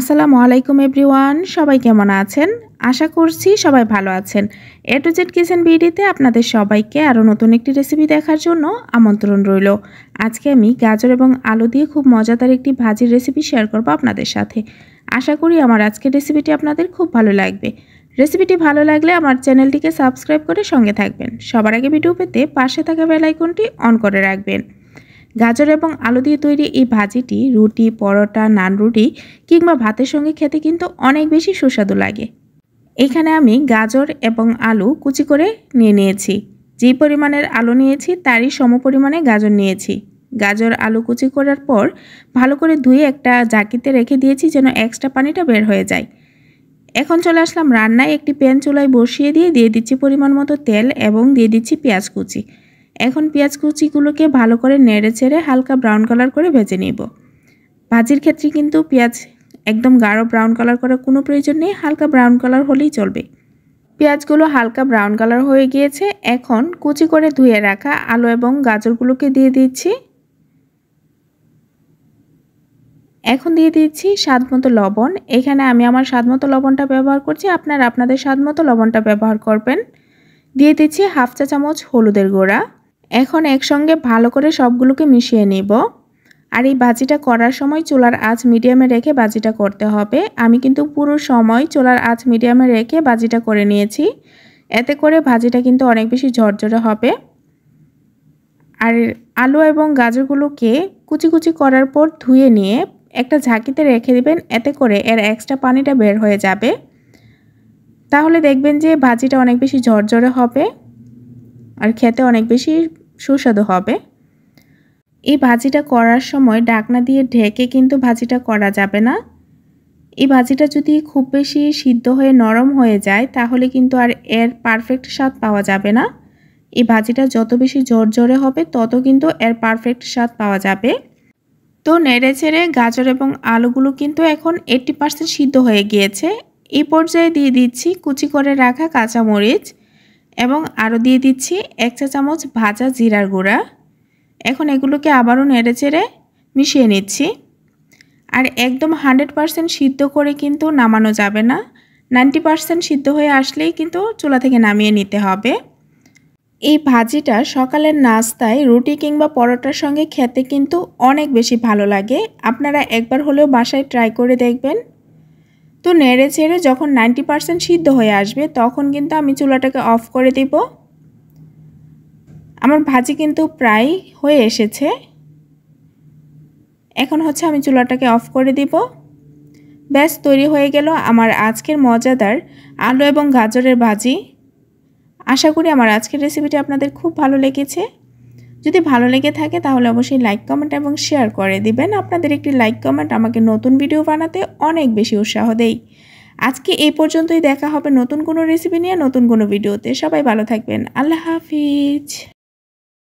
আসসালামু আলাইকুম এভরিওয়ান, সবাই কেমন আছেন? আশা করছি সবাই ভালো আছেন। এ টু জেড কিচেন বিডিতে আপনাদের সবাইকে আরও নতুন একটি রেসিপি দেখার জন্য আমন্ত্রণ রইল। আজকে আমি গাজর এবং আলু দিয়ে খুব মজাদার একটি ভাজির রেসিপি শেয়ার করব আপনাদের সাথে। আশা করি আমার আজকের রেসিপিটি আপনাদের খুব ভালো লাগবে। রেসিপিটি ভালো লাগলে আমার চ্যানেলটিকে সাবস্ক্রাইব করে সঙ্গে থাকবেন। সবার আগে ভিডিও পেতে পাশে থাকা বেল আইকনটি অন করে রাখবেন। গাজর এবং আলু দিয়ে তৈরি এই ভাজিটি রুটি, পরোটা, নান রুটি কিংবা ভাতের সঙ্গে খেতে কিন্তু অনেক বেশি সুস্বাদু লাগে। এখানে আমি গাজর এবং আলু কুচি করে নিয়েছি। যেই পরিমাণের আলু নিয়েছি তারই সমপরিমাণে গাজর নিয়েছি। গাজর আলু কুচি করার পর ভালো করে ধুয়ে একটা জাকিতে রেখে দিয়েছি যেন এক্সট্রা পানিটা বের হয়ে যায়। এখন চলে আসলাম রান্নায়। একটি প্যান চুলায় বসিয়ে দিয়ে দিচ্ছি পরিমাণ মতো তেল এবং দিয়ে দিচ্ছি পেঁয়াজ কুচি। এখন পেঁয়াজ কুচিগুলোকে ভালো করে নেড়ে চেড়ে হালকা ব্রাউন কালার করে ভেজে নিব। ভাজির ক্ষেত্রে কিন্তু পেঁয়াজ একদম গাঢ় ব্রাউন কালার করার কোনো প্রয়োজন নেই, হালকা ব্রাউন কালার হলেই চলবে। পেঁয়াজগুলো হালকা ব্রাউন কালার হয়ে গিয়েছে। এখন কুচি করে ধুয়ে রাখা আলু এবং গাজরগুলোকে দিয়ে দিচ্ছি। এখন দিয়ে দিচ্ছি স্বাদ মতো লবণ। এখানে আমি আমার স্বাদ মতো লবণটা ব্যবহার করছি, আপনারা আপনাদের স্বাদ মতো লবণটা ব্যবহার করবেন। দিয়ে দিচ্ছি হাফ চা চামচ হলুদের গুঁড়া। এখন একসঙ্গে ভালো করে সবগুলোকে মিশিয়ে নিব। আর এই ভাজিটা করার সময় চুলার আঁচ মিডিয়ামে রেখে ভাজিটা করতে হবে। আমি কিন্তু পুরো সময় চুলার আঁচ মিডিয়ামে রেখে ভাজিটা করে নিয়েছি। এতে করে ভাজিটা কিন্তু অনেক বেশি ঝরঝরে হবে। আর আলু এবং গাজরগুলোকে কুচি কুচি করার পর ধুয়ে নিয়ে একটা ঝাঁকিতে রেখে দিবেন, এতে করে এর এক্সট্রা পানিটা বের হয়ে যাবে। তাহলে দেখবেন যে ভাজিটা অনেক বেশি ঝরঝরে হবে আর খেতে অনেক বেশি সুস্বাদু হবে। এই ভাজিটা করার সময় ঢাকনা দিয়ে ঢেকে কিন্তু ভাজিটা করা যাবে না। এই ভাজিটা যদি খুব বেশি সিদ্ধ হয়ে নরম হয়ে যায় তাহলে কিন্তু আর এর পারফেক্ট স্বাদ পাওয়া যাবে না। এই ভাজিটা যত বেশি ঝরঝরে হবে তত কিন্তু এর পারফেক্ট স্বাদ পাওয়া যাবে। তো নেড়ে চেড়ে গাজর এবং আলুগুলো কিন্তু এখন 80% সিদ্ধ হয়ে গিয়েছে। এই পর্যায়ে দিয়ে দিচ্ছি কুচি করে রাখা কাঁচামরিচ এবং আরও দিয়ে দিচ্ছি 1 চা চামচ ভাজা জিরার গুঁড়া। এখন এগুলোকে আবারও নেড়ে চেড়ে মিশিয়ে নিচ্ছি। আর একদম 100% সিদ্ধ করে কিন্তু নামানো যাবে না, 90% সিদ্ধ হয়ে আসলেই কিন্তু চুলা থেকে নামিয়ে নিতে হবে। এই ভাজিটা সকালের নাস্তায় রুটি কিংবা পরোটার সঙ্গে খেতে কিন্তু অনেক বেশি ভালো লাগে। আপনারা একবার হলেও বাসায় ট্রাই করে দেখবেন। তো নেড়ে চেড়ে যখন 90% সিদ্ধ হয়ে আসবে তখন কিন্তু আমি চুলাটাকে অফ করে দিব। আমার ভাজি কিন্তু প্রায় হয়ে এসেছে। এখন আমি চুলাটাকে অফ করে দিব। ব্যাস তৈরি হয়ে গেল আমার আজকের মজাদার আলু এবং গাজরের ভাজি। আশা করি আমার আজকের রেসিপিটি আপনাদের খুব ভালো লেগেছে। যদি ভালো লেগে থাকে তাহলে অবশ্যই লাইক, কমেন্ট এবং শেয়ার করে দিবেন। আপনাদের একটি লাইক কমেন্ট আমাকে নতুন ভিডিও বানাতে অনেক বেশি উৎসাহ দেয়। আজকে এই পর্যন্তই, দেখা হবে নতুন কোনো রেসিপি নিয়ে নতুন কোনো ভিডিওতে। সবাই ভালো থাকবেন। আল্লাহ হাফিজ।